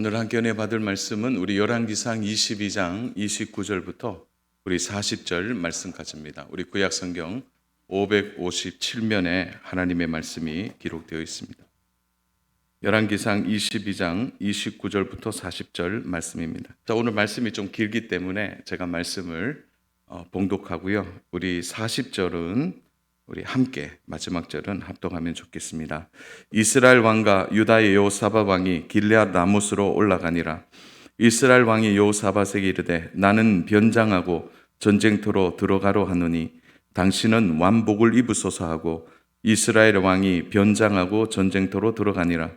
오늘 함께 은혜 받을 말씀은 우리 열왕기상 22장 29절부터 우리 40절 말씀까지입니다. 우리 구약 성경 557면에 하나님의 말씀이 기록되어 있습니다. 열왕기상 22장 29절부터 40절 말씀입니다. 자, 오늘 말씀이 좀 길기 때문에 제가 말씀을 봉독하고요. 우리 40절은 우리 함께 마지막 절은 합독하면 좋겠습니다. 이스라엘 왕과 유다의 여호사밧 왕이 길르앗 라못으로 올라가니라. 이스라엘 왕이 여호사밧에게 이르되 나는 변장하고 전쟁터로 들어가려 하노니 당신은 완복을 입으소서 하고 이스라엘 왕이 변장하고 전쟁터로 들어가니라.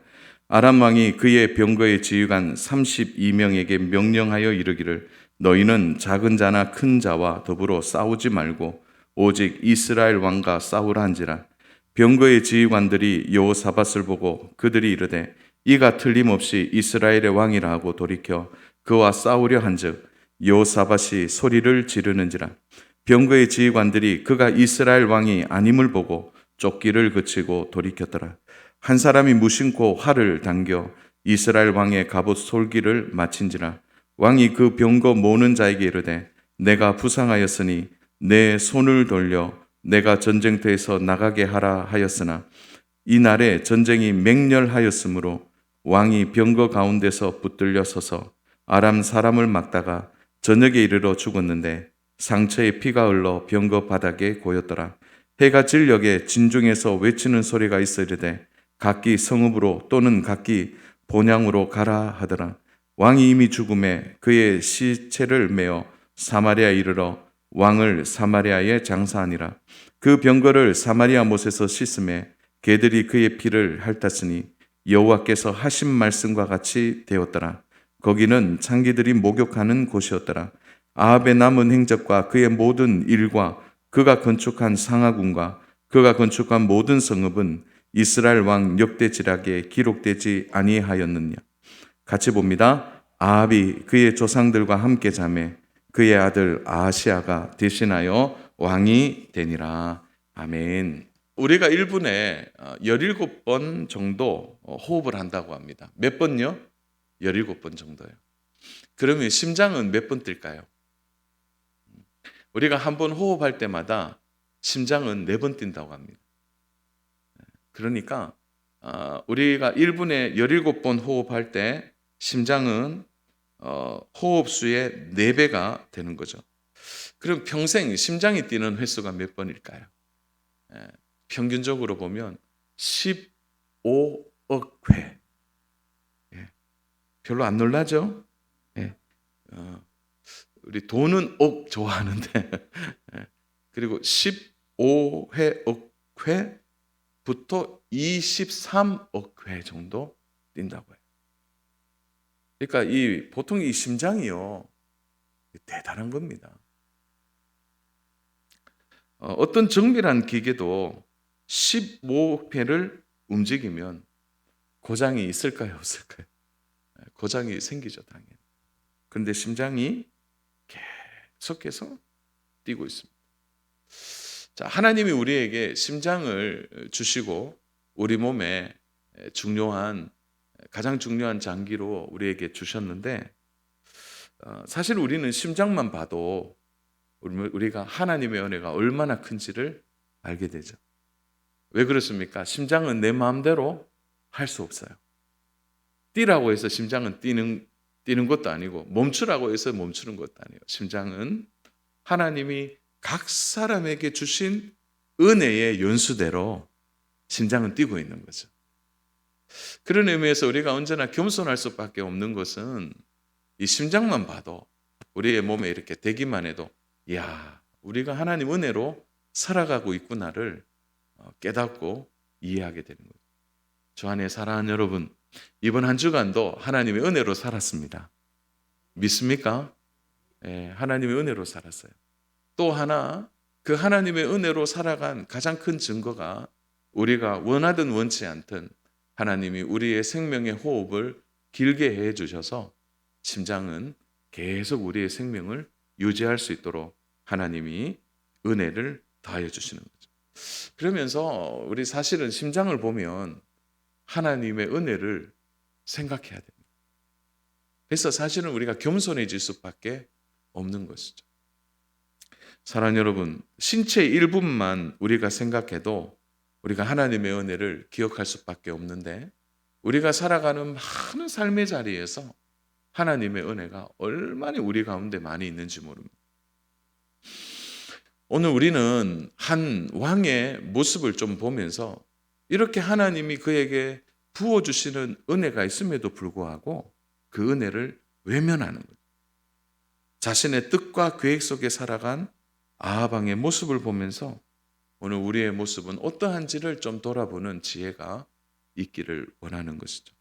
아람 왕이 그의 병거의 지휘관 32명에게 명령하여 이르기를 너희는 작은 자나 큰 자와 더불어 싸우지 말고 오직 이스라엘 왕과 싸우라 한지라. 병거의 지휘관들이 여호사밧을 보고 그들이 이르되 이가 틀림없이 이스라엘의 왕이라 하고 돌이켜 그와 싸우려 한즉 여호사밧이 소리를 지르는지라. 병거의 지휘관들이 그가 이스라엘 왕이 아님을 보고 쫓기를 그치고 돌이켰더라. 한 사람이 무심코 활을 당겨 이스라엘 왕의 갑옷 솔기를 마친지라. 왕이 그 병거 모는 자에게 이르되 내가 부상하였으니 내 손을 돌려 내가 전쟁터에서 나가게 하라 하였으나 이날에 전쟁이 맹렬하였으므로 왕이 병거 가운데서 붙들려 서서 아람 사람을 막다가 저녁에 이르러 죽었는데 상처에 피가 흘러 병거 바닥에 고였더라. 해가 질녘에 진중에서 외치는 소리가 있어 이르되 각기 성읍으로 또는 각기 본향으로 가라 하더라. 왕이 이미 죽음에 그의 시체를 메어 사마리아에 이르러 왕을 사마리아에 장사하니라. 그 병거를 사마리아 못에서 씻음에 개들이 그의 피를 핥았으니 여호와께서 하신 말씀과 같이 되었더라. 거기는 창기들이 목욕하는 곳이었더라. 아합의 남은 행적과 그의 모든 일과 그가 건축한 상하군과 그가 건축한 모든 성읍은 이스라엘 왕 역대지략에 기록되지 아니하였느냐. 같이 봅니다. 아합이 그의 조상들과 함께 자매 그의 아들 아하시아가 대신하여 왕이 되니라. 아멘. 우리가 1분에 17번 정도 호흡을 한다고 합니다. 몇 번요? 17번 정도요. 그러면 심장은 몇 번 뛸까요? 우리가 한 번 호흡할 때마다 심장은 4번 뛴다고 합니다. 그러니까 우리가 1분에 17번 호흡할 때 심장은 호흡수의 4배가 되는 거죠. 그럼 평생 심장이 뛰는 횟수가 몇 번일까요? 평균적으로 보면 15억 회. 별로 안 놀라죠? 우리 돈은 억 좋아하는데 그리고 15회억 회부터 23억 회 정도 뛴다고 해요. 그러니까 보통 이 심장이요 대단한 겁니다. 어떤 정밀한 기계도 15회를 움직이면 고장이 있을까요, 없을까요? 고장이 생기죠, 당연히. 그런데 심장이 계속해서 뛰고 있습니다. 자, 하나님이 우리에게 심장을 주시고 우리 몸에 가장 중요한 장기로 우리에게 주셨는데 사실 우리는 심장만 봐도 우리가 하나님의 은혜가 얼마나 큰지를 알게 되죠. 왜 그렇습니까? 심장은 내 마음대로 할 수 없어요. 뛰라고 해서 심장은 뛰는 것도 아니고 멈추라고 해서 멈추는 것도 아니에요. 심장은 하나님이 각 사람에게 주신 은혜의 연수대로 심장은 뛰고 있는 거죠. 그런 의미에서 우리가 언제나 겸손할 수밖에 없는 것은 이 심장만 봐도 우리의 몸에 이렇게 대기만 해도 이야, 우리가 하나님 은혜로 살아가고 있구나를 깨닫고 이해하게 되는 거죠. 저 안에 사랑하는 여러분, 이번 한 주간도 하나님의 은혜로 살았습니다. 믿습니까? 네, 하나님의 은혜로 살았어요. 또 하나, 그 하나님의 은혜로 살아간 가장 큰 증거가 우리가 원하든 원치 않든 하나님이 우리의 생명의 호흡을 길게 해 주셔서 심장은 계속 우리의 생명을 유지할 수 있도록 하나님이 은혜를 더하여 주시는 거죠. 그러면서 우리 사실은 심장을 보면 하나님의 은혜를 생각해야 됩니다. 그래서 사실은 우리가 겸손해질 수밖에 없는 것이죠. 사랑하는 여러분, 신체 일부만 우리가 생각해도 우리가 하나님의 은혜를 기억할 수밖에 없는데, 우리가 살아가는 많은 삶의 자리에서 하나님의 은혜가 얼마나 우리 가운데 많이 있는지 모릅니다. 오늘 우리는 한 왕의 모습을 좀 보면서 이렇게 하나님이 그에게 부어주시는 은혜가 있음에도 불구하고 그 은혜를 외면하는 거예요. 자신의 뜻과 계획 속에 살아간 아합 왕의 모습을 보면서 오늘 우리의 모습은 어떠한지를 좀 돌아보는 지혜가 있기를 원하는 것이죠.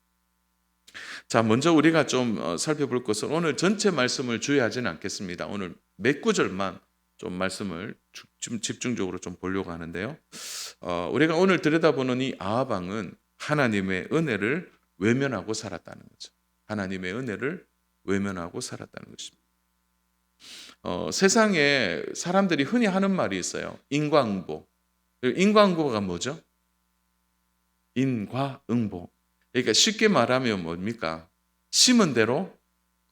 자, 먼저 우리가 좀 살펴볼 것은, 오늘 전체 말씀을 주의하지는 않겠습니다. 오늘 몇 구절만 좀 말씀을 좀 집중적으로 좀 보려고 하는데요. 우리가 오늘 들여다보는 이 아합 왕은 하나님의 은혜를 외면하고 살았다는 거죠. 하나님의 은혜를 외면하고 살았다는 것입니다. 세상에 사람들이 흔히 하는 말이 있어요. 인과응보. 인과응보가 뭐죠? 인과응보. 그러니까 쉽게 말하면 뭡니까? 심은 대로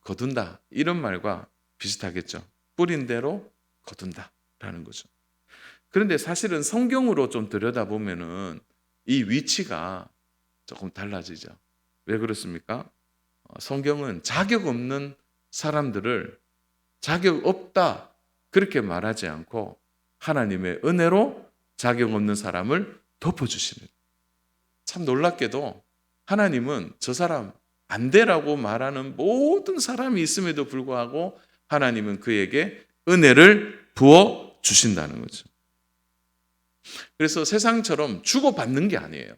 거둔다. 이런 말과 비슷하겠죠. 뿌린 대로 거둔다라는 거죠. 그런데 사실은 성경으로 좀 들여다보면은 이 위치가 조금 달라지죠. 왜 그렇습니까? 성경은 자격 없는 사람들을 자격 없다 그렇게 말하지 않고 하나님의 은혜로 자격 없는 사람을 덮어주시는, 참 놀랍게도 하나님은 저 사람 안 되라고 말하는 모든 사람이 있음에도 불구하고 하나님은 그에게 은혜를 부어 주신다는 거죠. 그래서 세상처럼 주고받는 게 아니에요.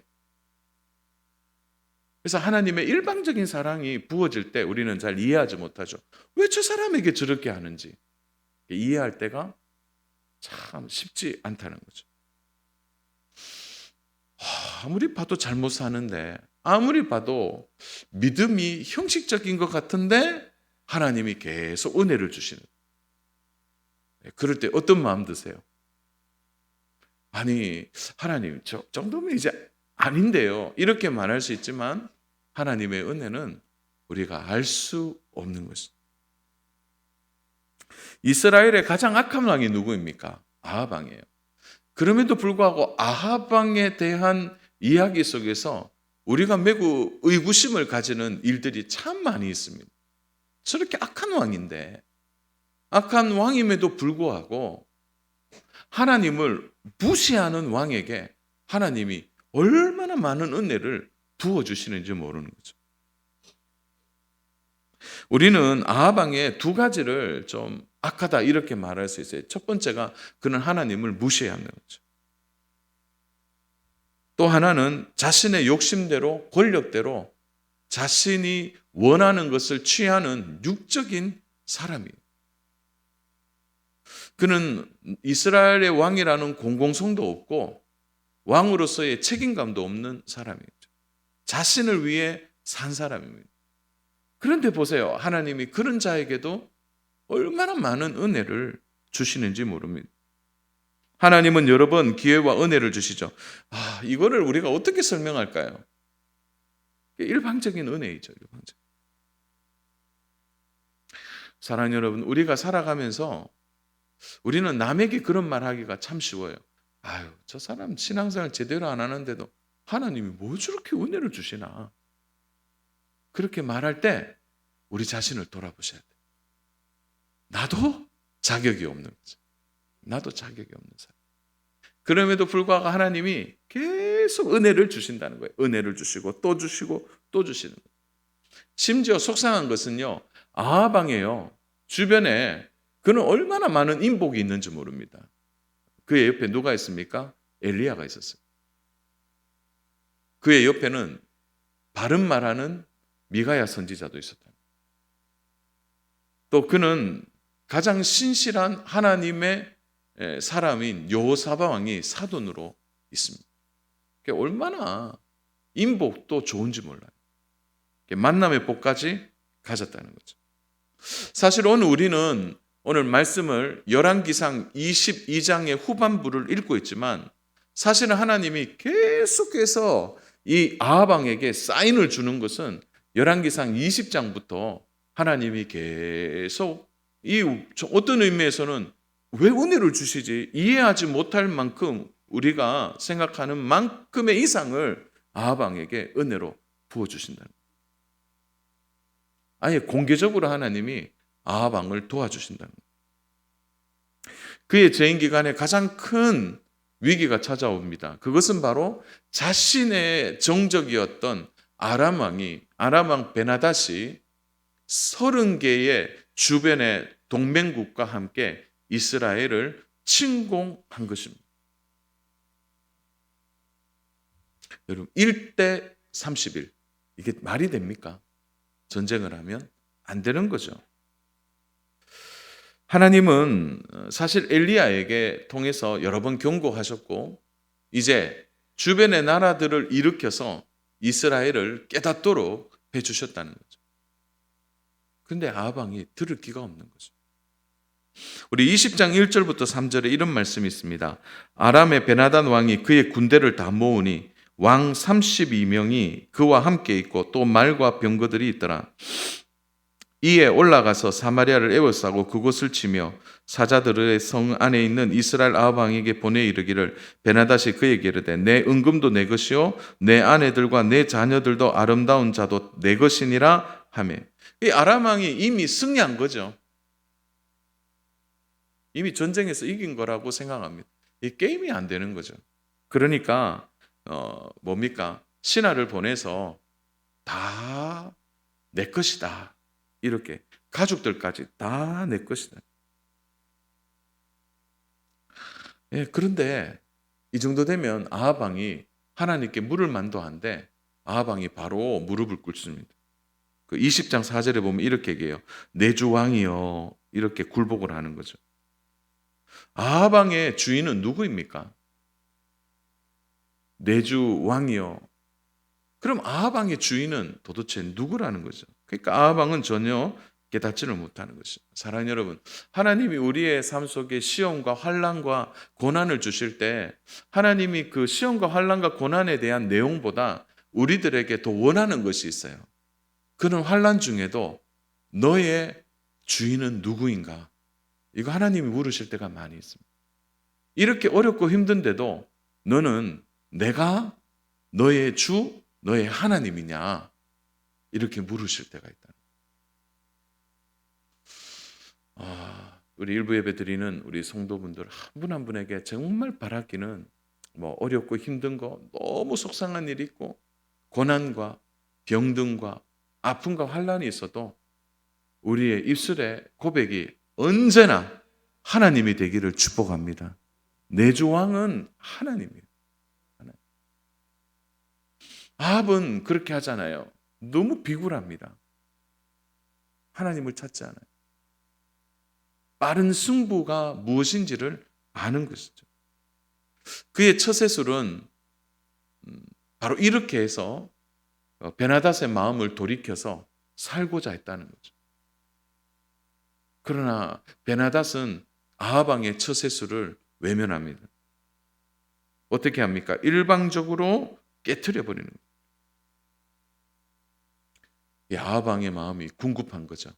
그래서 하나님의 일방적인 사랑이 부어질 때 우리는 잘 이해하지 못하죠. 왜 저 사람에게 저렇게 하는지 이해할 때가 참 쉽지 않다는 거죠. 아무리 봐도 잘못 사는데, 아무리 봐도 믿음이 형식적인 것 같은데 하나님이 계속 은혜를 주시는, 그럴 때 어떤 마음 드세요? 아니, 하나님 저 정도면 이제 아닌데요, 이렇게 말할 수 있지만 하나님의 은혜는 우리가 알 수 없는 것입니다. 이스라엘의 가장 악한 왕이 누구입니까? 아합 왕이에요. 그럼에도 불구하고 아합 왕에 대한 이야기 속에서 우리가 매우 의구심을 가지는 일들이 참 많이 있습니다. 저렇게 악한 왕인데, 악한 왕임에도 불구하고 하나님을 무시하는 왕에게 하나님이 얼마나 많은 은혜를 부어주시는지 모르는 거죠. 우리는 아합 왕의 두 가지를 좀 악하다 이렇게 말할 수 있어요. 첫 번째가 그는 하나님을 무시하는 거죠. 또 하나는 자신의 욕심대로, 권력대로 자신이 원하는 것을 취하는 육적인 사람이에요. 그는 이스라엘의 왕이라는 공공성도 없고 왕으로서의 책임감도 없는 사람이죠. 자신을 위해 산 사람입니다. 그런데 보세요. 하나님이 그런 자에게도 얼마나 많은 은혜를 주시는지 모릅니다. 하나님은 여러 번 기회와 은혜를 주시죠. 이거를 우리가 어떻게 설명할까요? 일방적인 은혜이죠. 일방적. 사랑하는 여러분, 우리가 살아가면서 우리는 남에게 그런 말 하기가 참 쉬워요. 저 사람 신앙생활 제대로 안 하는데도 하나님이 뭐 저렇게 은혜를 주시나. 그렇게 말할 때 우리 자신을 돌아보셔야 돼요. 나도 자격이 없는 거죠. 나도 자격이 없는 사람. 그럼에도 불구하고 하나님이 계속 은혜를 주신다는 거예요. 은혜를 주시고 또 주시고 또 주시는 거예요. 심지어 속상한 것은요, 아합 왕이에요. 주변에 그는 얼마나 많은 인복이 있는지 모릅니다. 그의 옆에 누가 있습니까? 엘리야가 있었어요. 그의 옆에는 바른 말하는 미가야 선지자도 있었다. 또 그는 가장 신실한 하나님의 사람인 여호사밧 왕이 사돈으로 있습니다. 얼마나 인복도 좋은지 몰라요. 만남의 복까지 가졌다는 거죠. 사실 오늘 우리는 오늘 말씀을 열왕기상 22장의 후반부를 읽고 있지만 사실은 하나님이 계속해서 이 아합 왕에게 사인을 주는 것은 열왕기상 20장부터 하나님이 계속 이 어떤 의미에서는 왜 은혜를 주시지? 이해하지 못할 만큼 우리가 생각하는 만큼의 이상을 아합 왕에게 은혜로 부어주신다는 거예요. 아예 공개적으로 하나님이 아합 왕을 도와주신다는 거예요. 그의 재임 기간에 가장 큰 위기가 찾아옵니다. 그것은 바로 자신의 정적이었던 아람 왕 베나닷이 30개의 주변의 동맹국과 함께 이스라엘을 침공한 것입니다. 여러분 1대 31 이게 말이 됩니까? 전쟁을 하면 안 되는 거죠. 하나님은 사실 엘리야에게 통해서 여러 번 경고하셨고 이제 주변의 나라들을 일으켜서 이스라엘을 깨닫도록 해주셨다는 거죠. 그런데 아합 왕이 들을 기가 없는 거죠. 우리 20장 1절부터 3절에 이런 말씀이 있습니다. 아람의 베나단 왕이 그의 군대를 다 모으니 왕 32명이 그와 함께 있고 또 말과 병거들이 있더라. 이에 올라가서 사마리아를 에워싸고 그곳을 치며 사자들의 성 안에 있는 이스라엘 아합 왕에게 보내 이르기를 베나닷이 그에게 이르되 내 은금도 내 것이요 내 아내들과 내 자녀들도 아름다운 자도 내 것이니라 하며 이 아람 왕이 이미 승리한 거죠. 이미 전쟁에서 이긴 거라고 생각합니다. 이 게임이 안 되는 거죠. 그러니까 뭡니까? 신하를 보내서 다 내 것이다. 이렇게 가족들까지 다 내 것이다. 예, 그런데 이 정도 되면 아합 왕이 하나님께 물을 만도 한데 아합 왕이 바로 무릎을 꿇습니다. 그 20장 4절에 보면 이렇게 얘기해요. 내 주 왕이여 이렇게 굴복을 하는 거죠. 아합 왕의 주인은 누구입니까? 내 주 왕이여. 그럼 아합 왕의 주인은 도대체 누구라는 거죠? 그러니까 아합 왕은 전혀 깨닫지를 못하는 것이죠. 사랑하는 여러분, 하나님이 우리의 삶 속에 시험과 환난과 고난을 주실 때 하나님이 그 시험과 환난과 고난에 대한 내용보다 우리들에게 더 원하는 것이 있어요. 그런 환난 중에도 너의 주인은 누구인가? 이거 하나님이 물으실 때가 많이 있습니다. 이렇게 어렵고 힘든데도 너는 내가 너의 주, 너의 하나님이냐? 이렇게 물으실 때가 있다. 우리 일부 예배 드리는 우리 성도분들 한 분 한 분에게 정말 바라기는 뭐 어렵고 힘든 거 너무 속상한 일이 있고 고난과 병든과 아픔과 환난이 있어도 우리의 입술의 고백이 언제나 하나님이 되기를 축복합니다. 내 주 왕은 하나님이에요. 하나님. 아합은 그렇게 하잖아요. 너무 비굴합니다. 하나님을 찾지 않아요. 빠른 승부가 무엇인지를 아는 것이죠. 그의 처세술은 바로 이렇게 해서 베나닷의 마음을 돌이켜서 살고자 했다는 거죠. 그러나 베나닷은 아합 왕의 처세술을 외면합니다. 어떻게 합니까? 일방적으로 깨트려 버리는 거예요. 이 아합 왕의 마음이 궁급한 거죠.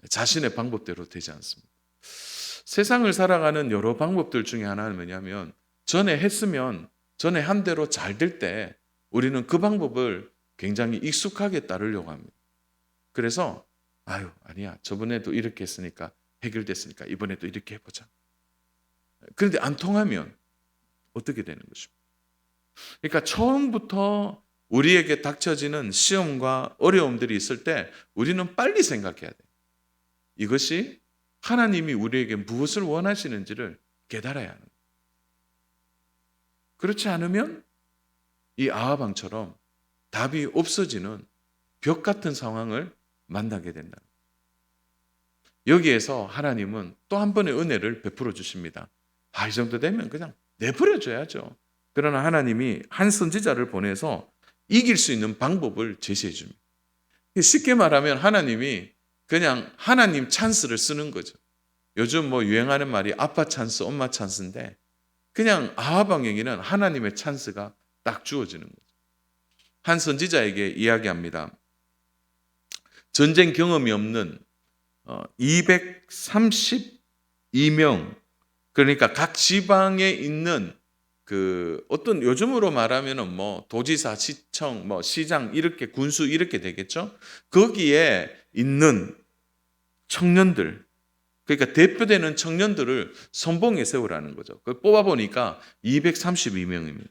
자신의 방법대로 되지 않습니다. 세상을 살아가는 여러 방법들 중에 하나는 뭐냐면 전에 했으면 전에 한 대로 잘 될 때 우리는 그 방법을 굉장히 익숙하게 따르려고 합니다. 그래서 아니야 저번에도 이렇게 했으니까 해결됐으니까 이번에도 이렇게 해보자. 그런데 안 통하면 어떻게 되는 것입니까? 그러니까 처음부터 우리에게 닥쳐지는 시험과 어려움들이 있을 때 우리는 빨리 생각해야 돼요. 이것이 하나님이 우리에게 무엇을 원하시는지를 깨달아야 하는 거예요. 그렇지 않으면 이 아합 왕처럼 답이 없어지는 벽 같은 상황을 만나게 된다. 여기에서 하나님은 또 한 번의 은혜를 베풀어 주십니다. 이 정도 되면 그냥 내버려 줘야죠. 그러나 하나님이 한 선지자를 보내서 이길 수 있는 방법을 제시해 줍니다. 쉽게 말하면 하나님이 그냥 하나님 찬스를 쓰는 거죠. 요즘 뭐 유행하는 말이 아빠 찬스, 엄마 찬스인데 그냥 아합 왕에게는 하나님의 찬스가 딱 주어지는 거죠. 한 선지자에게 이야기합니다. 전쟁 경험이 없는 232명, 그러니까 각 지방에 있는 그 어떤 요즘으로 말하면은 뭐 도지사, 시청, 뭐 시장 이렇게 군수 이렇게 되겠죠. 거기에 있는 청년들, 그러니까 대표되는 청년들을 선봉에 세우라는 거죠. 그걸 뽑아 보니까 232명입니다.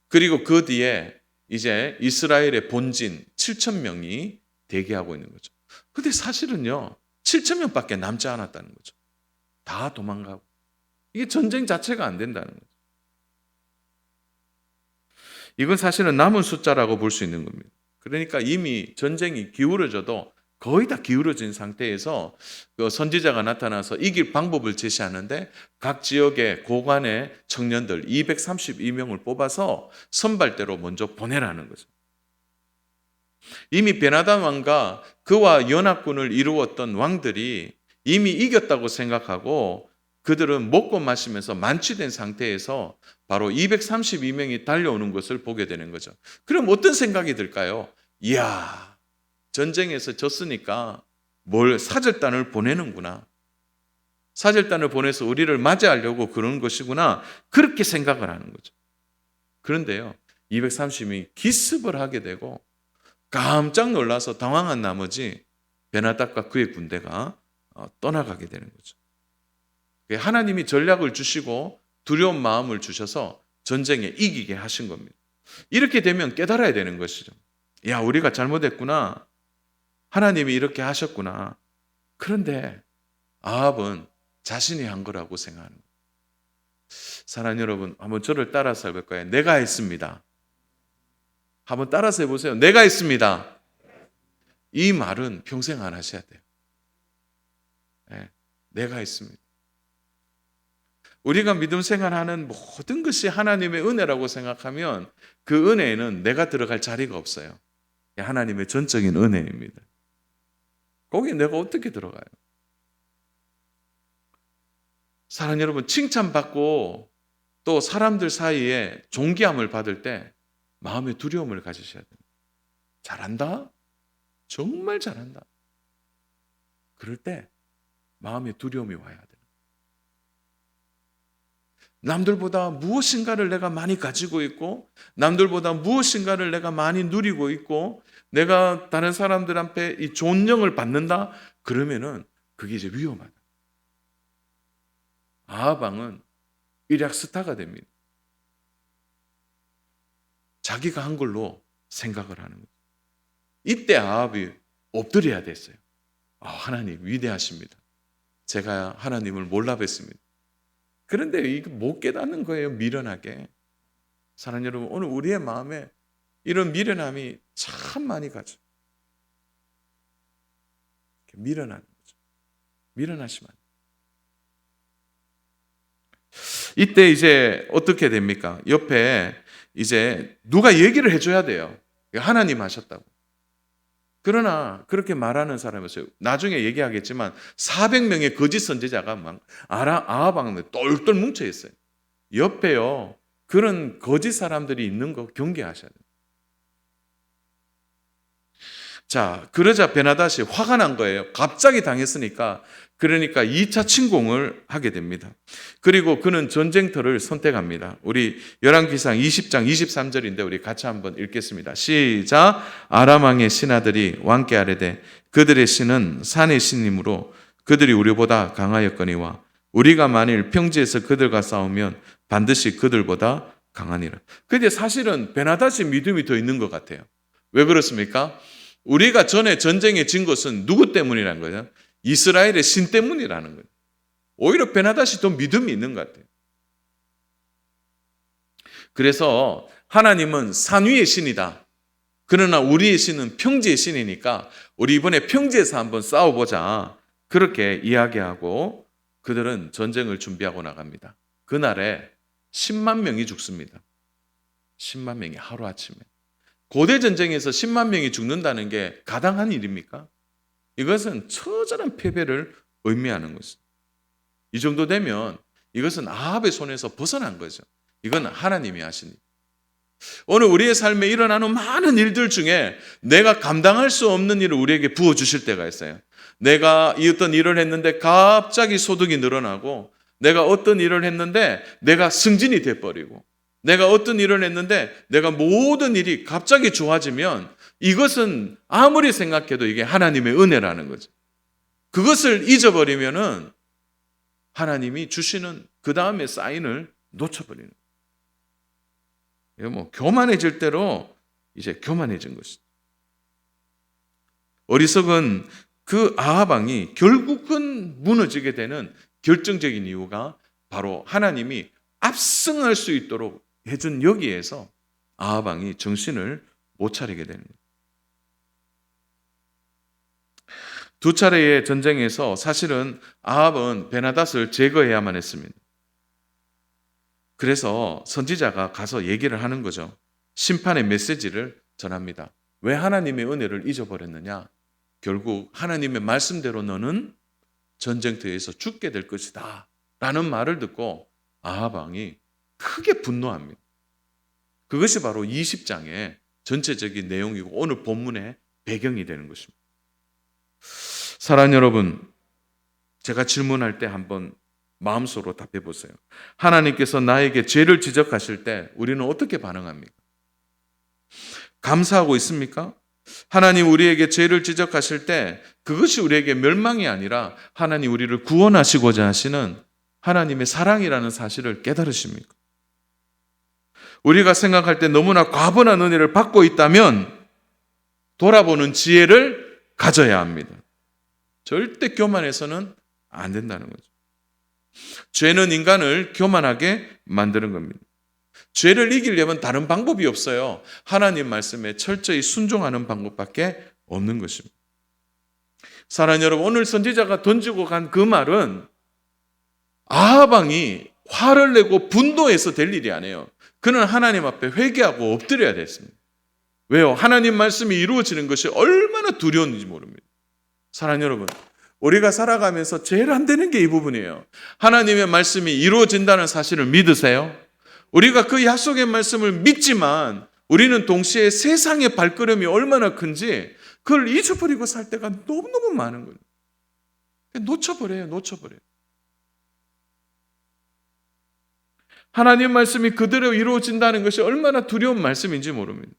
그리고 그 뒤에 이제 이스라엘의 본진 7,000명이 대기하고 있는 거죠. 근데 사실은요, 7,000명밖에 남지 않았다는 거죠. 다 도망가고. 이게 전쟁 자체가 안 된다는 거죠. 이건 사실은 남은 숫자라고 볼 수 있는 겁니다. 그러니까 이미 전쟁이 기울어져도 거의 다 기울어진 상태에서 그 선지자가 나타나서 이길 방법을 제시하는데 각 지역의 고관의 청년들 232명을 뽑아서 선발대로 먼저 보내라는 거죠. 이미 베나다 왕과 그와 연합군을 이루었던 왕들이 이미 이겼다고 생각하고 그들은 먹고 마시면서 만취된 상태에서 바로 232명이 달려오는 것을 보게 되는 거죠. 그럼 어떤 생각이 들까요? 이야, 전쟁에서 졌으니까 뭘 사절단을 보내는구나. 사절단을 보내서 우리를 맞이하려고 그러는 것이구나. 그렇게 생각을 하는 거죠. 그런데요, 230명이 기습을 하게 되고 깜짝 놀라서 당황한 나머지 베나닥과 그의 군대가 떠나가게 되는 거죠. 하나님이 전략을 주시고 두려운 마음을 주셔서 전쟁에 이기게 하신 겁니다. 이렇게 되면 깨달아야 되는 것이죠. 야, 우리가 잘못했구나. 하나님이 이렇게 하셨구나. 그런데 아합은 자신이 한 거라고 생각하는 거예요. 사랑하는 여러분, 한번 저를 따라서 해볼까요? 내가 했습니다. 한번 따라서 해보세요. 내가 했습니다. 이 말은 평생 안 하셔야 돼요. 네, 내가 했습니다. 우리가 믿음 생활하는 모든 것이 하나님의 은혜라고 생각하면 그 은혜에는 내가 들어갈 자리가 없어요. 하나님의 전적인 은혜입니다. 거기에 내가 어떻게 들어가요? 사랑하는 여러분, 칭찬받고 또 사람들 사이에 존귀함을 받을 때 마음의 두려움을 가지셔야 됩니다. 잘한다? 정말 잘한다. 그럴 때 마음의 두려움이 와야 돼요. 남들보다 무엇인가를 내가 많이 가지고 있고 남들보다 무엇인가를 내가 많이 누리고 있고 내가 다른 사람들 앞에 이 존경을 받는다? 그러면은 그게 이제 위험하다. 아합 왕은 일약스타가 됩니다. 자기가 한 걸로 생각을 하는 거예요. 이때 아합이 엎드려야 됐어요. 하나님 위대하십니다. 제가 하나님을 몰라 뵀습니다. 그런데 이거 못 깨닫는 거예요. 미련하게. 사랑하는 여러분, 오늘 우리의 마음에 이런 미련함이 참 많이 가죠. 미련한 거죠. 미련하시면 안 돼요. 이때 이제 어떻게 됩니까? 옆에 이제 누가 얘기를 해줘야 돼요. 하나님 하셨다고. 그러나 그렇게 말하는 사람이 있어요. 나중에 얘기하겠지만 400명의 거짓 선지자가 막 아합 왕에 똘똘 뭉쳐 있어요. 옆에요. 그런 거짓 사람들이 있는 거 경계하셔야 돼요. 자, 그러자 베나닷이 화가 난 거예요. 갑자기 당했으니까. 그러니까 2차 침공을 하게 됩니다. 그리고 그는 전쟁터를 선택합니다. 우리 열왕기상 20장 23절인데 우리 같이 한번 읽겠습니다. 시작. 아람 왕의 신하들이 왕께 아뢰되 그들의 신은 산의 신이므로 그들이 우리보다 강하였거니와 우리가 만일 평지에서 그들과 싸우면 반드시 그들보다 강하니라. 그런데 사실은 베나닷이 믿음이 더 있는 것 같아요. 왜 그렇습니까? 우리가 전에 전쟁에 진 것은 누구 때문이라는 거예요? 이스라엘의 신 때문이라는 거예요. 오히려 베나닷이 더 믿음이 있는 것 같아요. 그래서 하나님은 산 위의 신이다. 그러나 우리의 신은 평지의 신이니까 우리 이번에 평지에서 한번 싸워보자. 그렇게 이야기하고 그들은 전쟁을 준비하고 나갑니다. 그날에 10만 명이 죽습니다. 10만 명이 하루아침에. 고대 전쟁에서 10만 명이 죽는다는 게 가당한 일입니까? 이것은 처절한 패배를 의미하는 것입니다. 이 정도 되면 이것은 아합의 손에서 벗어난 거죠. 이건 하나님이 하신 일. 오늘 우리의 삶에 일어나는 많은 일들 중에 내가 감당할 수 없는 일을 우리에게 부어주실 때가 있어요. 내가 이 어떤 일을 했는데 갑자기 소득이 늘어나고, 내가 어떤 일을 했는데 내가 승진이 돼버리고, 내가 어떤 일을 했는데 내가 모든 일이 갑자기 좋아지면 이것은 아무리 생각해도 이게 하나님의 은혜라는 거죠. 그것을 잊어버리면은 하나님이 주시는 그 다음에 사인을 놓쳐버리는 거예요. 이거 뭐 교만해질 대로 이제 교만해진 것이죠. 어리석은 그 아합 왕이 결국은 무너지게 되는 결정적인 이유가 바로 하나님이 압승할 수 있도록 해준 여기에서 아합 왕이 정신을 못 차리게 되는 거예요. 두 차례의 전쟁에서 사실은 아합은 베나닷을 제거해야만 했습니다. 그래서 선지자가 가서 얘기를 하는 거죠. 심판의 메시지를 전합니다. 왜 하나님의 은혜를 잊어버렸느냐? 결국 하나님의 말씀대로 너는 전쟁터에서 죽게 될 것이다 라는 말을 듣고 아합 왕이 크게 분노합니다. 그것이 바로 20장의 전체적인 내용이고 오늘 본문의 배경이 되는 것입니다. 사랑하는 여러분, 제가 질문할 때 한번 마음속으로 답해 보세요. 하나님께서 나에게 죄를 지적하실 때 우리는 어떻게 반응합니까? 감사하고 있습니까? 하나님 우리에게 죄를 지적하실 때 그것이 우리에게 멸망이 아니라 하나님 우리를 구원하시고자 하시는 하나님의 사랑이라는 사실을 깨달으십니까? 우리가 생각할 때 너무나 과분한 은혜를 받고 있다면 돌아보는 지혜를 가져야 합니다. 절대 교만해서는 안 된다는 거죠. 죄는 인간을 교만하게 만드는 겁니다. 죄를 이기려면 다른 방법이 없어요. 하나님 말씀에 철저히 순종하는 방법밖에 없는 것입니다. 사랑하는 여러분, 오늘 선지자가 던지고 간 그 말은 아합 왕이 화를 내고 분노해서 될 일이 아니에요. 그는 하나님 앞에 회개하고 엎드려야 됐습니다. 왜요? 하나님 말씀이 이루어지는 것이 얼마나 두려운지 모릅니다. 사랑하는 여러분, 우리가 살아가면서 제일 안 되는 게 이 부분이에요. 하나님의 말씀이 이루어진다는 사실을 믿으세요? 우리가 그 약속의 말씀을 믿지만 우리는 동시에 세상의 발걸음이 얼마나 큰지 그걸 잊어버리고 살 때가 너무너무 많은 거예요. 놓쳐버려요. 하나님 말씀이 그대로 이루어진다는 것이 얼마나 두려운 말씀인지 모릅니다.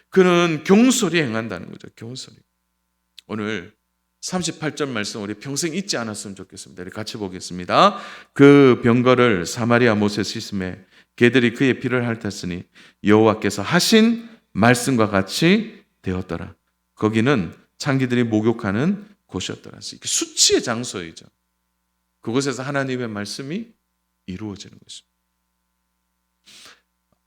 그는 경솔히 행한다는 거죠. 경솔히. 오늘 38절 말씀 우리 평생 잊지 않았으면 좋겠습니다. 우리 같이 보겠습니다. 그 병거를 사마리아 못에 씻음에 개들이 그의 피를 핥았으니 여호와께서 하신 말씀과 같이 되었더라. 거기는 창기들이 목욕하는 곳이었더라. 수치의 장소이죠. 그곳에서 하나님의 말씀이 이루어지는 것입니다.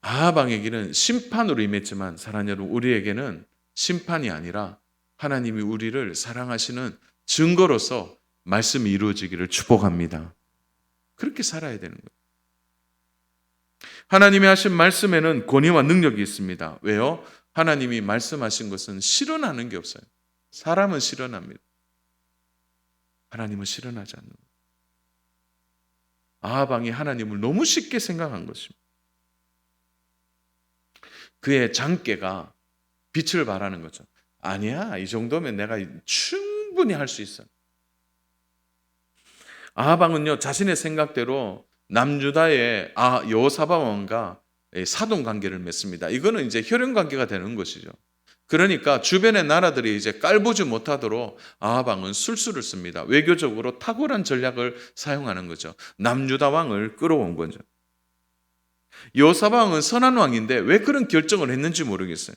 아합 왕에게는 심판으로 임했지만 사랑하는 여러분, 우리에게는 심판이 아니라 하나님이 우리를 사랑하시는 증거로서 말씀이 이루어지기를 축복합니다. 그렇게 살아야 되는 거예요. 하나님이 하신 말씀에는 권위와 능력이 있습니다. 왜요? 하나님이 말씀하신 것은 실현하는 게 없어요. 사람은 실현합니다. 하나님은 실현하지 않는 거예요. 아합 왕이 하나님을 너무 쉽게 생각한 것입니다. 그의 장깨가 빛을 발하는 거죠. 아니야, 이 정도면 내가 충분히 할 수 있어. 아합 왕은요, 자신의 생각대로 남유다의 여호사밧 왕과 사돈 관계를 맺습니다. 이거는 이제 혈연 관계가 되는 것이죠. 그러니까 주변의 나라들이 이제 깔보지 못하도록 아합 왕은 술수를 씁니다. 외교적으로 탁월한 전략을 사용하는 거죠. 남유다 왕을 끌어온 거죠. 여호사밧 왕은 선한 왕인데 왜 그런 결정을 했는지 모르겠어요.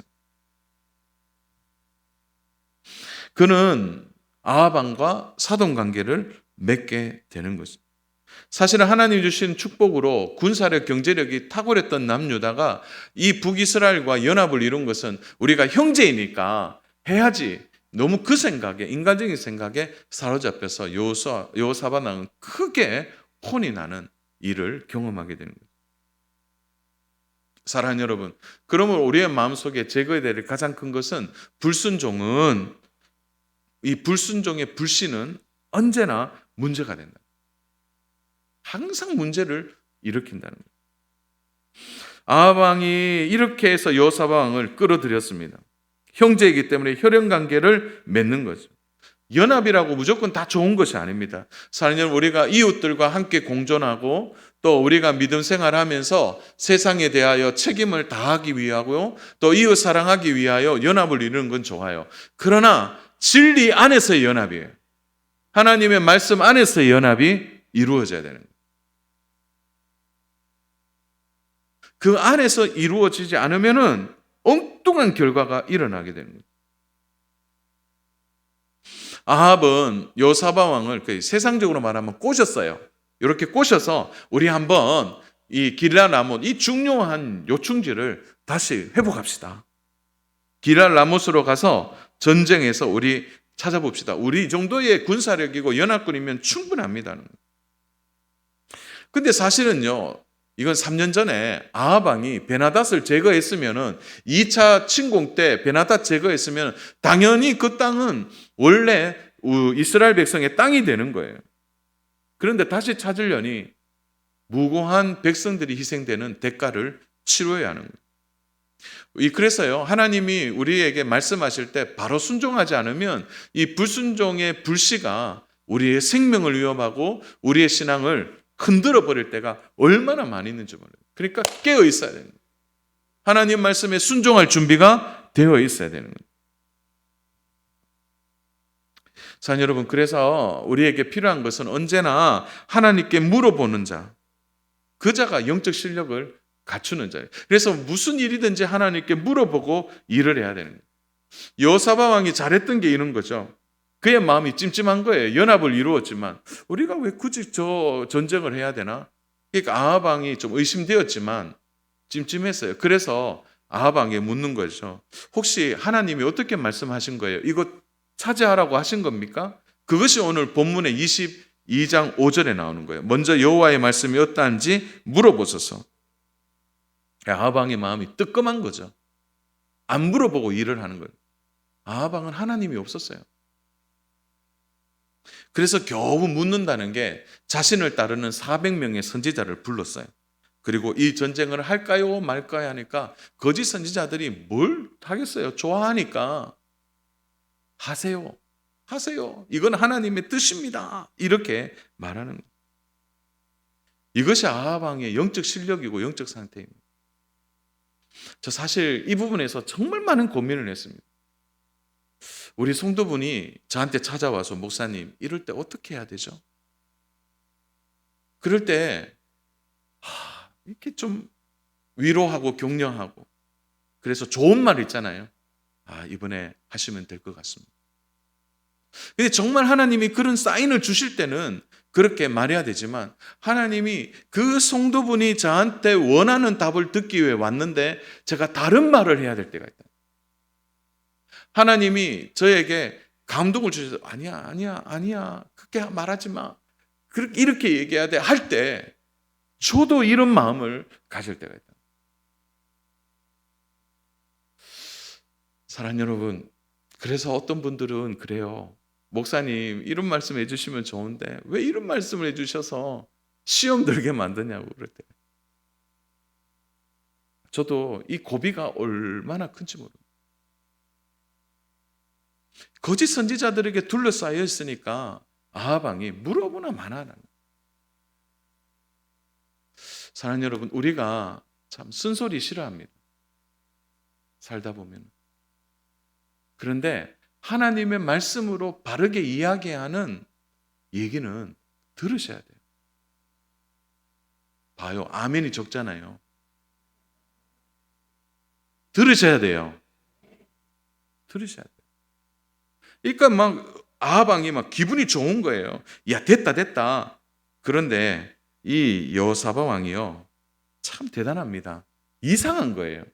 그는 아합 왕과 사돈 관계를 맺게 되는 것입니다. 사실은 하나님 주신 축복으로 군사력, 경제력이 탁월했던 남유다가 이 북이스라엘과 연합을 이룬 것은 우리가 형제이니까 해야지, 너무 그 생각에, 인간적인 생각에 사로잡혀서 여호사밧 왕은 크게 혼이 나는 일을 경험하게 되는 거예요. 사랑하는 여러분, 그러면 우리의 마음속에 제거해야 될 가장 큰 것은 불순종은, 이 불순종의 불신은 언제나 문제가 된다. 항상 문제를 일으킨다는 거예요. 아합 왕이 이렇게 해서 여호사밧 왕을 끌어들였습니다. 형제이기 때문에 혈연 관계를 맺는 거죠. 연합이라고 무조건 다 좋은 것이 아닙니다. 사실은 우리가 이웃들과 함께 공존하고 또 우리가 믿음 생활하면서 세상에 대하여 책임을 다하기 위하고요. 또 이웃 사랑하기 위하여 연합을 이루는 건 좋아요. 그러나 진리 안에서의 연합이에요. 하나님의 말씀 안에서의 연합이 이루어져야 되는 거예요. 그 안에서 이루어지지 않으면은 엉뚱한 결과가 일어나게 되는 거예요. 아합은 여호사밧 왕을 세상적으로 말하면 꼬셨어요. 이렇게 꼬셔서 우리 한번 이 길랄 라못, 이 중요한 요충지를 다시 회복합시다. 길랄 라못으로 가서 전쟁에서 우리 찾아봅시다. 우리 이 정도의 군사력이고 연합군이면 충분합니다. 근데 사실은요, 이건 3년 전에 아합 왕이 베나닷을 제거했으면은 2차 침공 때 베나닷 제거했으면 당연히 그 땅은 원래 이스라엘 백성의 땅이 되는 거예요. 그런데 다시 찾으려니 무고한 백성들이 희생되는 대가를 치러야 하는 거예요. 그래서요, 하나님이 우리에게 말씀하실 때 바로 순종하지 않으면 이 불순종의 불씨가 우리의 생명을 위협하고 우리의 신앙을 흔들어 버릴 때가 얼마나 많이 있는지 몰라요. 그러니까 깨어 있어야 됩니다. 하나님 말씀에 순종할 준비가 되어 있어야 되는 거예요. 사랑하는 여러분, 그래서 우리에게 필요한 것은 언제나 하나님께 물어보는 자, 그 자가 영적 실력을 갖추는 자예요. 그래서 무슨 일이든지 하나님께 물어보고 일을 해야 되는 거예요. 여호사밧 왕이 잘했던 게 이런 거죠. 그의 마음이 찜찜한 거예요. 연합을 이루었지만 우리가 왜 굳이 저 전쟁을 해야 되나? 그러니까 아합 왕이 좀 의심되었지만 찜찜했어요. 그래서 아합 왕에게 묻는 거죠. 혹시 하나님이 어떻게 말씀하신 거예요? 이거 차지하라고 하신 겁니까? 그것이 오늘 본문의 22장 5절에 나오는 거예요. 먼저 여호와의 말씀이 어떠한지 물어보소서. 아합 왕의 마음이 뜨끔한 거죠. 안 물어보고 일을 하는 거예요. 아합 왕은 하나님이 없었어요. 그래서 겨우 묻는다는 게 자신을 따르는 400명의 선지자를 불렀어요. 그리고 이 전쟁을 할까요 말까요 하니까 거짓 선지자들이 뭘 하겠어요. 좋아하니까 하세요. 하세요. 이건 하나님의 뜻입니다. 이렇게 말하는 거예요. 이것이 아합 왕의 영적 실력이고 영적 상태입니다. 저 사실 이 부분에서 정말 많은 고민을 했습니다. 우리 성도분이 저한테 찾아와서 목사님 이럴 때 어떻게 해야 되죠? 그럴 때 이렇게 좀 위로하고 격려하고 그래서 좋은 말 있잖아요. 이번에 하시면 될 것 같습니다. 근데 정말 하나님이 그런 사인을 주실 때는 그렇게 말해야 되지만 하나님이 그 성도분이 저한테 원하는 답을 듣기 위해 왔는데 제가 다른 말을 해야 될 때가 있다. 하나님이 저에게 감동을 주셔서 아니야 그렇게 말하지 마. 이렇게 얘기해야 돼 할 때 저도 이런 마음을 가질 때가 있다. 사랑하는 여러분, 그래서 어떤 분들은 그래요. 목사님 이런 말씀 해주시면 좋은데 왜 이런 말씀을 해주셔서 시험 들게 만드냐고 그럴 때 저도 이 고비가 얼마나 큰지 모릅니다. 거짓 선지자들에게 둘러싸여 있으니까 아합 왕이 물어보나 마나는. 사랑하는 여러분, 우리가 참 쓴소리 싫어합니다. 살다 보면. 그런데 하나님의 말씀으로 바르게 이야기하는 얘기는 들으셔야 돼요. 봐요. 아멘이 적잖아요. 들으셔야 돼요. 들으셔야 돼요. 그러니까 막 아합 왕이 막 기분이 좋은 거예요. 야, 됐다. 그런데 이 여호사밧 왕이요. 참 대단합니다. 이상한 거예요.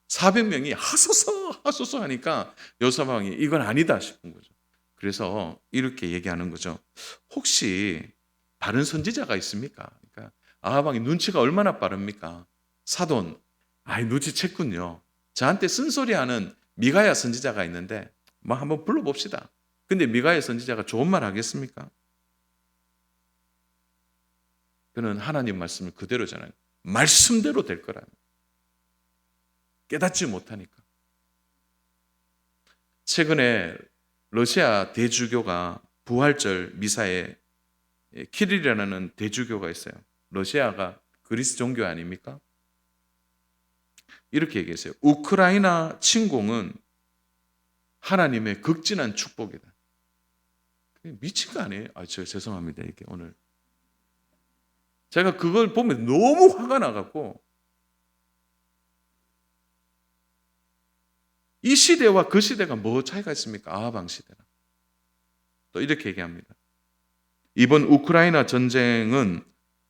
400명이 하소서 하니까 여호사밧 왕이 이건 아니다 싶은 거죠. 그래서 이렇게 얘기하는 거죠. 혹시 다른 선지자가 있습니까? 그러니까 아합 왕이 눈치가 얼마나 빠릅니까? 사돈, 눈치챘군요. 저한테 쓴소리하는 미가야 선지자가 있는데 뭐 한번 불러봅시다. 근데 미가야 선지자가 좋은 말 하겠습니까? 그는 하나님 말씀을 그대로 전하는 거예요. 말씀대로 될 거라는 거예요. 깨닫지 못하니까. 최근에 러시아 대주교가 부활절 미사에 키릴이라는 대주교가 있어요. 러시아가 그리스 종교 아닙니까? 이렇게 얘기했어요. 우크라이나 침공은 하나님의 극진한 축복이다. 미친 거 아니에요? 죄송합니다. 이게 오늘 제가 그걸 보면 너무 화가 나갖고 이 시대와 그 시대가 뭐 차이가 있습니까? 아하방 시대랑. 또 이렇게 얘기합니다. 이번 우크라이나 전쟁은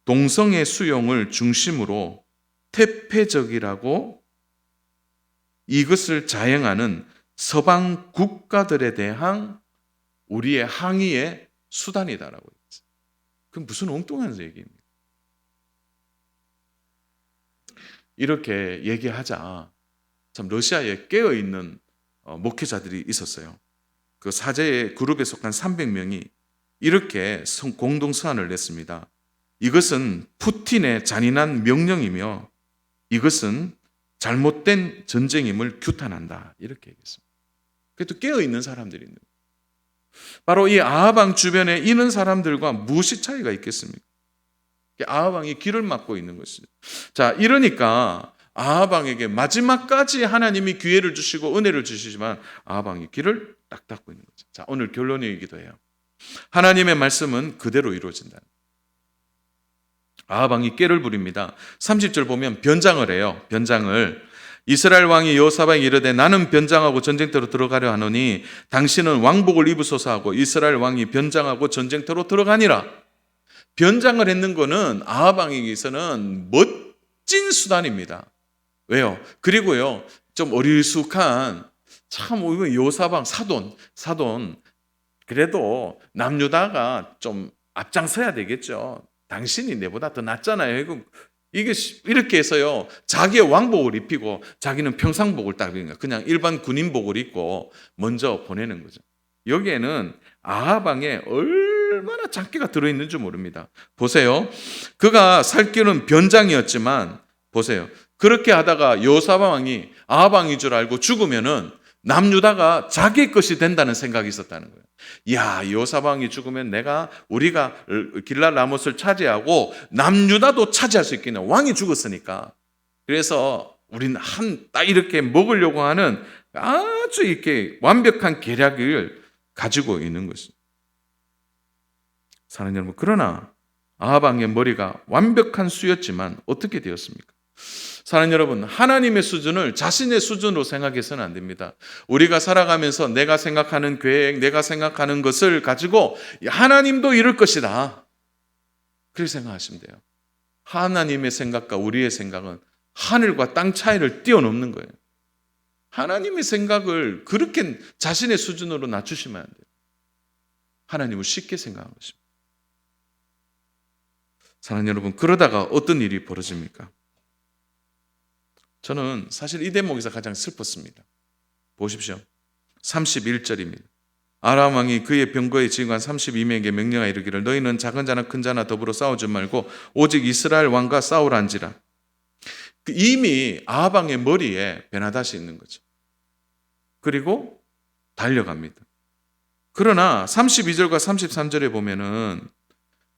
동성애 수용을 중심으로 태폐적이라고 이것을 자행하는 서방 국가들에 대한 우리의 항의의 수단이다라고 했어요. 그건 무슨 엉뚱한 얘기입니까? 이렇게 얘기하자 참 러시아에 깨어있는 목회자들이 있었어요. 그 사제의 그룹에 속한 300명이 이렇게 공동 서한을 냈습니다. 이것은 푸틴의 잔인한 명령이며 이것은 잘못된 전쟁임을 규탄한다. 이렇게 얘기했습니다. 그래도 깨어있는 사람들이 있는 거예요. 바로 이 아하방 주변에 있는 사람들과 무엇이 차이가 있겠습니까? 아하방이 길을 막고 있는 것이죠. 자, 이러니까 아하방에게 마지막까지 하나님이 기회를 주시고 은혜를 주시지만 아하방이 길을 딱 닫고 있는 거죠. 자, 오늘 결론이기도 해요. 하나님의 말씀은 그대로 이루어진다. 아하방이 꾀를 부립니다. 30절 보면 변장을 해요. 변장을. 이스라엘 왕이 여호사밧에게 이르되 나는 변장하고 전쟁터로 들어가려 하노니 당신은 왕복을 입으소서 하고 이스라엘 왕이 변장하고 전쟁터로 들어가니라. 변장을 했는 거는 아하방에게서는 멋진 수단입니다. 왜요? 그리고요, 좀 어리숙한 참 여호사밧 사돈 그래도 남유다가 좀 앞장서야 되겠죠. 당신이 내보다 더 낫잖아요. 이게 이렇게 해서요, 자기의 왕복을 입히고 자기는 평상복을 딱 그냥 일반 군인복을 입고 먼저 보내는 거죠. 여기에는 아하방에 얼마나 장기가 들어있는 줄 모릅니다. 보세요. 그가 살 길은 변장이었지만 보세요. 그렇게 하다가 여호사밧 왕이 아하방인 줄 알고 죽으면은 남유다가 자기 것이 된다는 생각이 있었다는 거예요. 야, 여호사밧 왕이 죽으면 우리가 길랄 라못을 차지하고 남유다도 차지할 수 있겠네. 왕이 죽었으니까. 그래서 우리는 딱 이렇게 먹으려고 하는 아주 이렇게 완벽한 계략을 가지고 있는 것입니다. 사랑하는 여러분, 그러나 아하방의 머리가 완벽한 수였지만 어떻게 되었습니까? 사랑하는 여러분, 하나님의 수준을 자신의 수준으로 생각해서는 안 됩니다. 우리가 살아가면서 내가 생각하는 계획, 내가 생각하는 것을 가지고 하나님도 이룰 것이다, 그렇게 생각하시면 돼요. 하나님의 생각과 우리의 생각은 하늘과 땅 차이를 뛰어넘는 거예요. 하나님의 생각을 그렇게 자신의 수준으로 낮추시면 안 돼요. 하나님을 쉽게 생각하는 것입니다. 사랑하는 여러분, 그러다가 어떤 일이 벌어집니까? 저는 사실 이 대목에서 가장 슬펐습니다. 보십시오. 31절입니다. 아람 왕이 그의 병거의 지휘관 32명에게 명령하여 이르기를 너희는 작은 자나 큰 자나 더불어 싸우지 말고 오직 이스라엘 왕과 싸우란지라. 이미 아하방의 머리에 베나닷이 있는 거죠. 그리고 달려갑니다. 그러나 32절과 33절에 보면은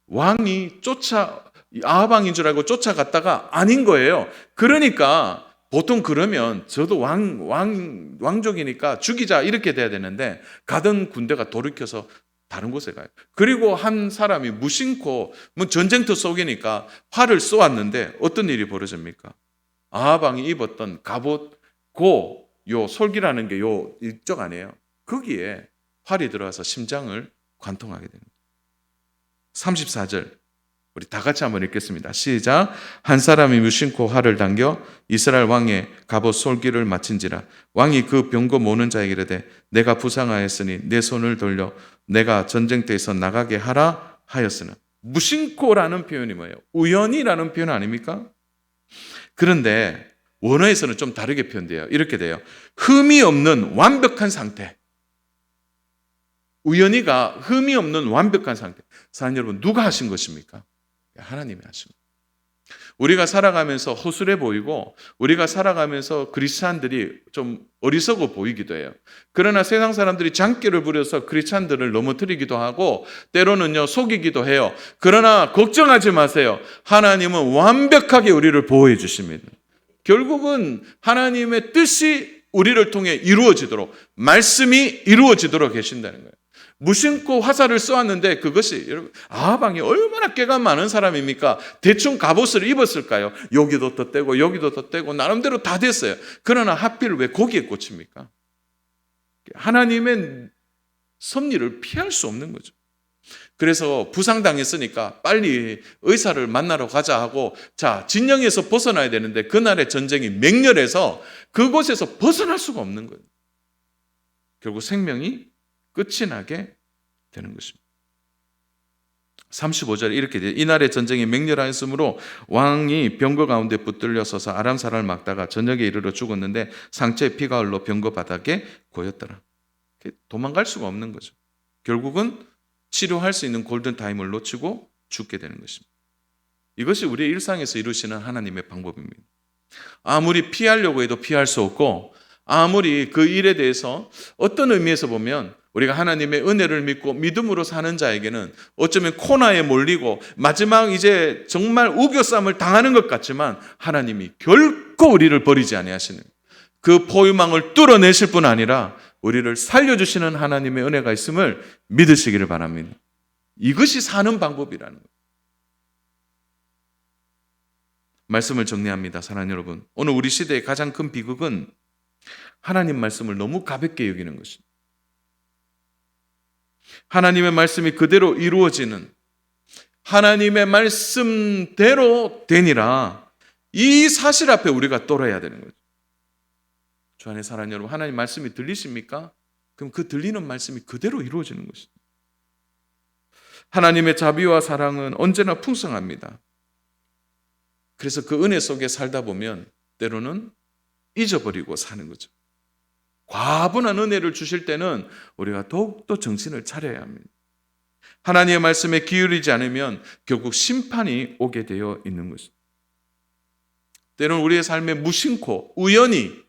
왕이 아하방인 줄 알고 쫓아갔다가 아닌 거예요. 그러니까 보통 그러면 저도 왕족이니까 죽이자 이렇게 돼야 되는데 가던 군대가 돌이켜서 다른 곳에 가요. 그리고 한 사람이 무심코 전쟁터 속이니까 활을 쏘았는데 어떤 일이 벌어집니까? 아하방이 입었던 갑옷 요 솔기라는 게 요 이쪽 아니에요. 거기에 활이 들어와서 심장을 관통하게 됩니다. 34절 우리 다 같이 한번 읽겠습니다. 시작. 한 사람이 무심코 활을 당겨 이스라엘 왕의 갑옷 솔기를 맞힌지라. 왕이 그 병거 모는 자에게 이르되 내가 부상하였으니 내 손을 돌려 내가 전쟁터에서 나가게 하라 하였으나. 무심코라는 표현이 뭐예요? 우연이라는 표현 아닙니까? 그런데 원어에서는 좀 다르게 표현돼요. 이렇게 돼요. 흠이 없는 완벽한 상태. 우연히가 흠이 없는 완벽한 상태. 사랑하는 여러분, 누가 하신 것입니까? 하나님이 하신 거예요. 우리가 살아가면서 허술해 보이고 우리가 살아가면서 크리스찬들이 좀 어리석어 보이기도 해요. 그러나 세상 사람들이 장기를 부려서 크리스찬들을 넘어뜨리기도 하고 때로는요 속이기도 해요. 그러나 걱정하지 마세요. 하나님은 완벽하게 우리를 보호해 주십니다. 결국은 하나님의 뜻이 우리를 통해 이루어지도록, 말씀이 이루어지도록 계신다는 거예요. 무심코 화살을 쏘았는데 그것이, 여러분, 아하방이 얼마나 깨가 많은 사람입니까? 대충 갑옷을 입었을까요? 여기도 덧대고 여기도 덧대고 나름대로 다 됐어요. 그러나 하필 왜 거기에 꽂힙니까? 하나님의 섭리를 피할 수 없는 거죠. 그래서 부상당했으니까 빨리 의사를 만나러 가자 하고, 자, 진영에서 벗어나야 되는데 그날의 전쟁이 맹렬해서 그곳에서 벗어날 수가 없는 거예요. 결국 생명이 끝이 나게 되는 것입니다. 35절에 이렇게 돼요. 이날의 전쟁이 맹렬하였으므로 왕이 병거 가운데 붙들려 서서 아람 사람을 막다가 저녁에 이르러 죽었는데 상체에 피가 흘러 병거 바닥에 고였더라. 도망갈 수가 없는 거죠. 결국은 치료할 수 있는 골든타임을 놓치고 죽게 되는 것입니다. 이것이 우리의 일상에서 이루시는 하나님의 방법입니다. 아무리 피하려고 해도 피할 수 없고, 아무리 그 일에 대해서 어떤 의미에서 보면 우리가 하나님의 은혜를 믿고 믿음으로 사는 자에게는 어쩌면 코너에 몰리고 마지막 이제 정말 우겨쌈을 당하는 것 같지만 하나님이 결코 우리를 버리지 아니하시는, 그 포유망을 뚫어내실 뿐 아니라 우리를 살려주시는 하나님의 은혜가 있음을 믿으시기를 바랍니다. 이것이 사는 방법이라는 거예요. 말씀을 정리합니다. 사랑하는 여러분, 오늘 우리 시대의 가장 큰 비극은 하나님 말씀을 너무 가볍게 여기는 것입니다. 하나님의 말씀이 그대로 이루어지는, 하나님의 말씀대로 되니라, 이 사실 앞에 우리가 떨어야 되는 거죠. 주 안에 사랑하는 여러분, 하나님 말씀이 들리십니까? 그럼 그 들리는 말씀이 그대로 이루어지는 것입니다. 하나님의 자비와 사랑은 언제나 풍성합니다. 그래서 그 은혜 속에 살다 보면 때로는 잊어버리고 사는 거죠. 과분한 은혜를 주실 때는 우리가 더욱더 정신을 차려야 합니다. 하나님의 말씀에 기울이지 않으면 결국 심판이 오게 되어 있는 것입니다. 때로는 우리의 삶에 무심코 우연히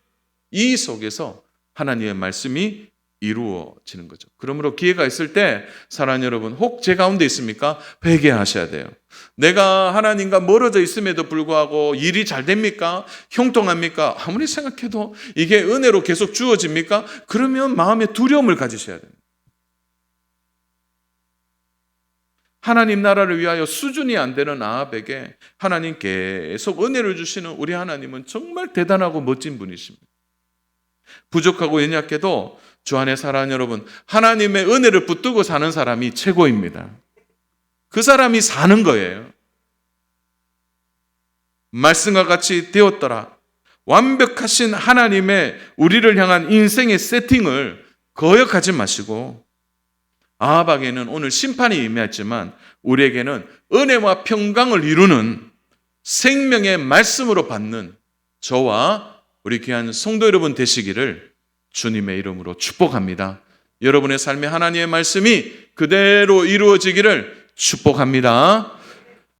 이 속에서 하나님의 말씀이 이루어지는 거죠. 그러므로 기회가 있을 때 사랑하는 여러분, 혹 제 가운데 있습니까? 회개하셔야 돼요. 내가 하나님과 멀어져 있음에도 불구하고 일이 잘 됩니까? 형통합니까? 아무리 생각해도 이게 은혜로 계속 주어집니까? 그러면 마음에 두려움을 가지셔야 됩니다. 하나님 나라를 위하여 수준이 안 되는 아합에게 하나님 계속 은혜를 주시는 우리 하나님은 정말 대단하고 멋진 분이십니다. 부족하고 연약해도 주 안에 사랑하는 여러분, 하나님의 은혜를 붙들고 사는 사람이 최고입니다. 그 사람이 사는 거예요. 말씀과 같이 되었더라. 완벽하신 하나님의 우리를 향한 인생의 세팅을 거역하지 마시고, 아합에게는 오늘 심판이 임했지만 우리에게는 은혜와 평강을 이루는 생명의 말씀으로 받는 저와 우리 귀한 성도 여러분 되시기를 주님의 이름으로 축복합니다. 여러분의 삶에 하나님의 말씀이 그대로 이루어지기를 축복합니다.